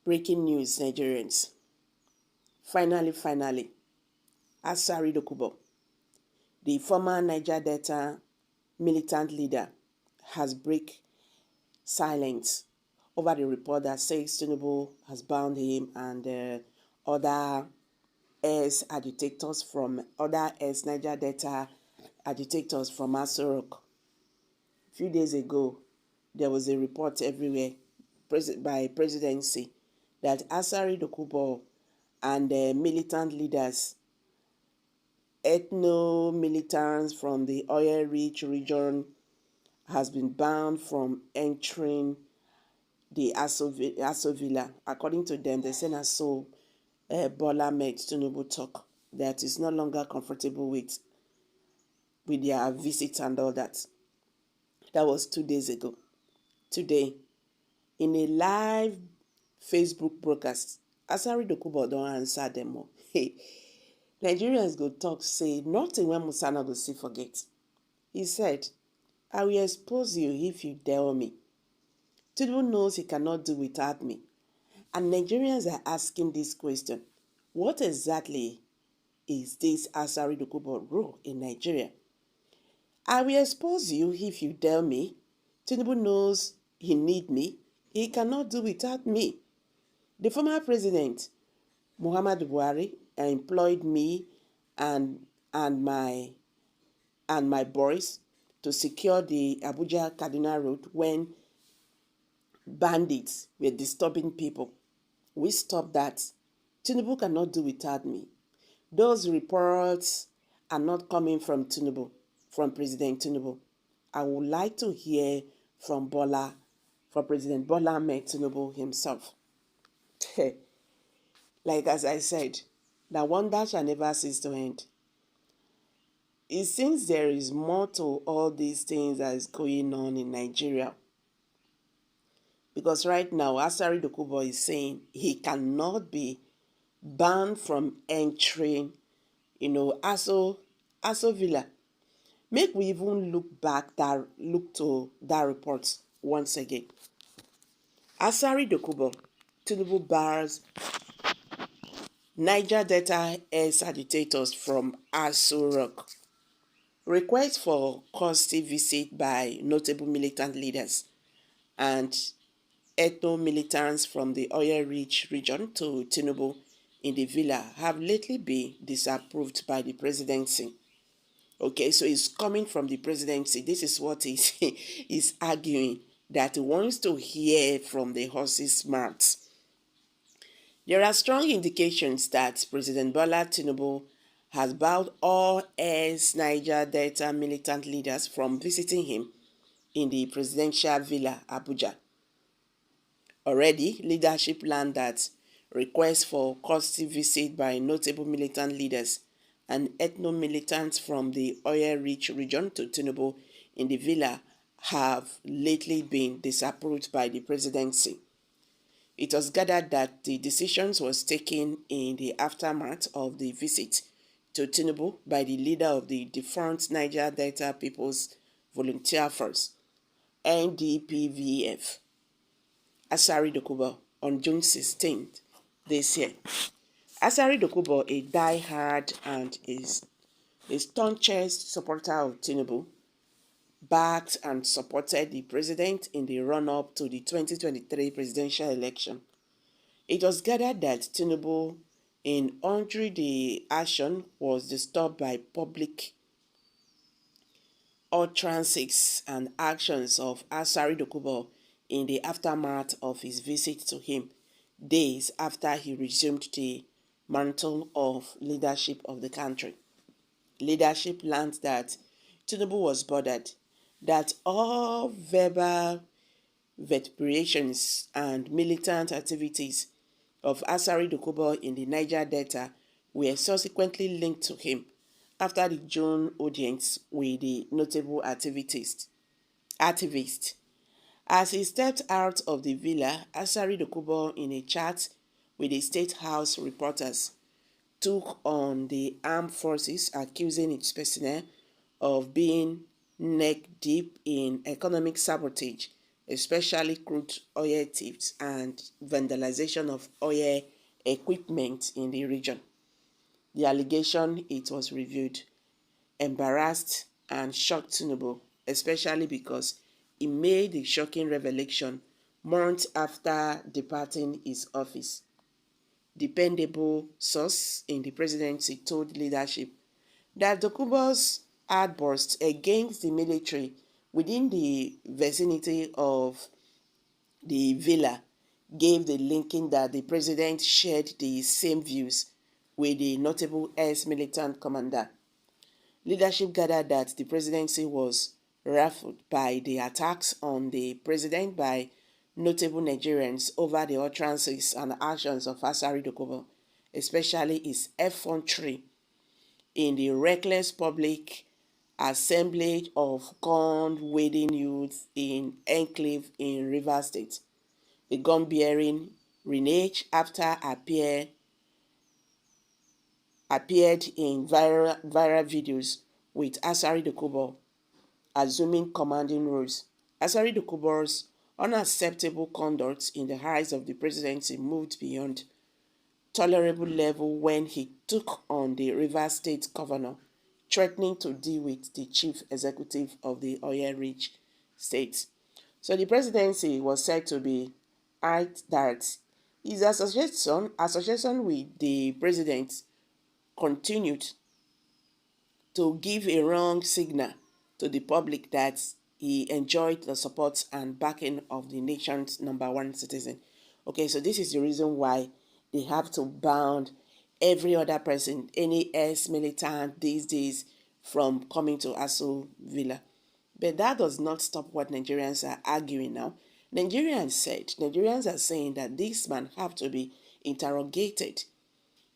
Breaking news, Nigerians. Finally, Asari-Dokubo, the former Niger Delta militant leader, has break silence over the report that says Tinubu has bound him and other ex-agitators from other ex-Niger Delta agitators from Asari-Dokubo. A few days ago, there was a report everywhere by Presidency that Asari-Dokubo and militant leaders, ethno-militants from the oil-rich region, has been banned from entering the Aso Villa. According to them, they say so Bola Ahmed Tinubu talk that is no longer comfortable with their visits and all that. That was 2 days ago. Today, in a live Facebook broadcast, Asari-Dokubo don't answer them all. Hey, Nigerians go talk say nothing when Musana go see forget. He said, I will expose you if you tell me. Tinubu knows he cannot do without me. And Nigerians are asking this question. What exactly is this Asari-Dokubo role in Nigeria? I will expose you if you tell me. Tinubu knows he need me. He cannot do without me. The former president, Muhammadu Buhari, employed me and my boys to secure the Abuja-Kaduna road when bandits were disturbing people. We stopped that. Tinubu cannot do without me. Those reports are not coming from Tinubu, from President Tinubu. I would like to hear from President Bola Ahmed Tinubu himself. Like as I said, the wonder shall never cease to end. It seems there is more to all these things that is going on in Nigeria. Because right now, Asari-Dokubo is saying he cannot be banned from entering, Aso Villa. Make we even look to that report once again. Asari-Dokubo, Tinubu bars Niger Delta ex-agitators from Asari-Dokubo. Request for custody visit by notable militant leaders and ethno-militants from the oil-rich region to Tinubu in the villa have lately been disapproved by the presidency. Okay, so it's coming from the presidency. This is what he's arguing, that he wants to hear from the horse's mouth. There are strong indications that President Bola Tinubu has barred all ex-Niger Delta militant leaders from visiting him in the presidential villa, Abuja. Already, leadership learned that requests for custody visit by notable militant leaders and ethno-militants from the oil-rich region to Tinubu in the villa have lately been disapproved by the presidency. It was gathered that the decision was taken in the aftermath of the visit to Tinubu by the leader of the defunct Niger Delta People's Volunteer Force, NDPVF, Asari-Dokubo, on June 16th this year. Asari-Dokubo, a die-hard and is a staunchest supporter of Tinubu, backed and supported the president in the run-up to the 2023 presidential election. It was gathered that Tinubu, in entering the action, was disturbed by public utterances and actions of Asari-Dokubo in the aftermath of his visit to him, days after he resumed the mantle of leadership of the country. Leadership learned that Tinubu was bothered that all verbal vituperations and militant activities of Asari-Dokubo in the Niger Delta were subsequently linked to him after the June audience with the notable activist. As he stepped out of the villa, Asari-Dokubo, in a chat with the State House reporters, took on the armed forces, accusing its personnel of being neck-deep in economic sabotage, especially crude oil thefts and vandalization of oil equipment in the region. The allegation, it was reviewed, embarrassed and shocked Tinubu, especially because he made the shocking revelation months after departing his office. Dependable source in the presidency told leadership that Dokubo's outburst against the military within the vicinity of the villa gave the linking that the president shared the same views with the notable ex-militant commander. Leadership gathered that the presidency was ruffled by the attacks on the president by notable Nigerians over the utterances and actions of Asari-Dokubo, especially his effrontery in the reckless public assemblage of gun-wielding youth in Enclave in Rivers State. The gun-bearing reneged after appeared in viral videos with Asari-Dokubo assuming commanding roles. Asari-Dokubo's unacceptable conduct in the eyes of the presidency moved beyond tolerable level when he took on the Rivers State governor, threatening to deal with the chief executive of the oil-rich state. So the presidency was said to be at that his association with the president continued to give a wrong signal to the public that he enjoyed the support and backing of the nation's number one citizen. Okay, so this is the reason why they have to ban every other person, any ex-militant these days, from coming to Aso Villa. But that does not stop what Nigerians are arguing now. Nigerians are saying that this man have to be interrogated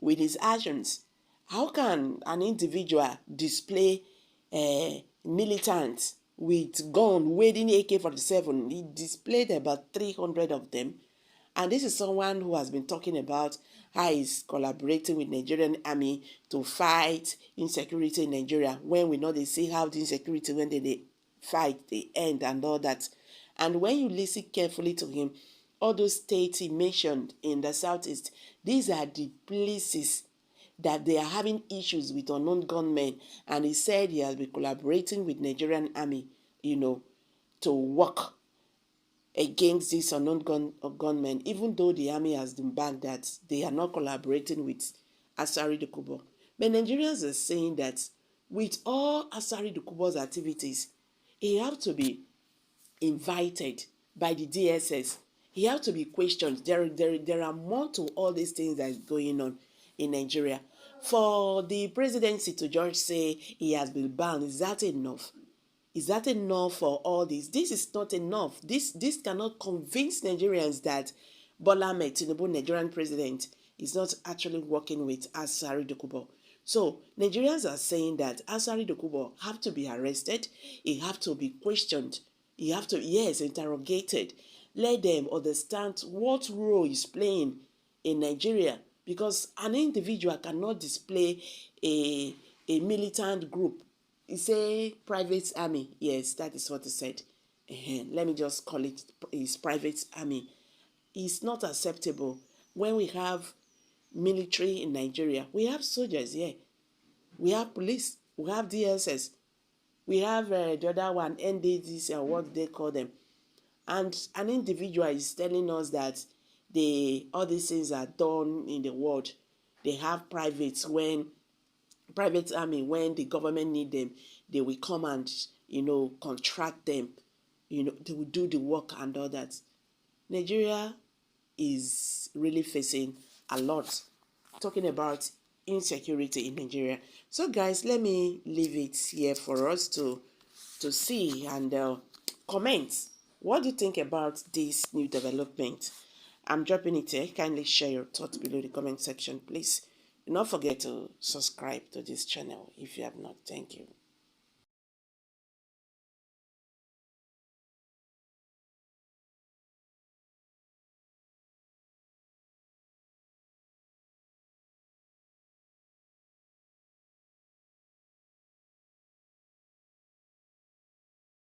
with his actions. How can an individual display militants with gun wielding AK-47? He displayed about 300 of them. And this is someone who has been talking about how he's collaborating with Nigerian army to fight insecurity in Nigeria. When we know they see how the insecurity, when they fight, they end and all that. And when you listen carefully to him, all those states he mentioned in the southeast, these are the places that they are having issues with unknown gunmen. And he said he has been collaborating with Nigerian army, to work against these unknown gunmen, even though the army has been banned that they are not collaborating with Asari-Dokubo. But Nigerians are saying that with all Asari-Dokubo's activities, he have to be invited by the DSS. He have to be questioned. There are more to all these things that is going on in Nigeria. For the presidency to just say he has been banned, is that enough? Is that enough for all this? This is not enough. This cannot convince Nigerians that Bola Ahmed Tinubu, Nigerian president, is not actually working with Asari-Dokubo. So Nigerians are saying that Asari-Dokubo have to be arrested. He have to be questioned. He have to, yes, interrogated. Let them understand what role he's playing in Nigeria, because an individual cannot display a militant group. He say private army. Yes, that is what he said. Let me just call it his private army. It's not acceptable when we have military in Nigeria. We have soldiers here. We have police. We have DSS. We have the other one, NDDs, or what they call them. And an individual is telling us that all these things are done in the world. They have private army, when the government need them, they will come and contract them. They will do the work and all that. Nigeria is really facing a lot, talking about insecurity in Nigeria. So guys, let me leave it here for us to see and comment. What do you think about this new development? I'm dropping it here. Kindly share your thoughts below the comment section, please. Do not forget to subscribe to this channel if you have not. Thank you.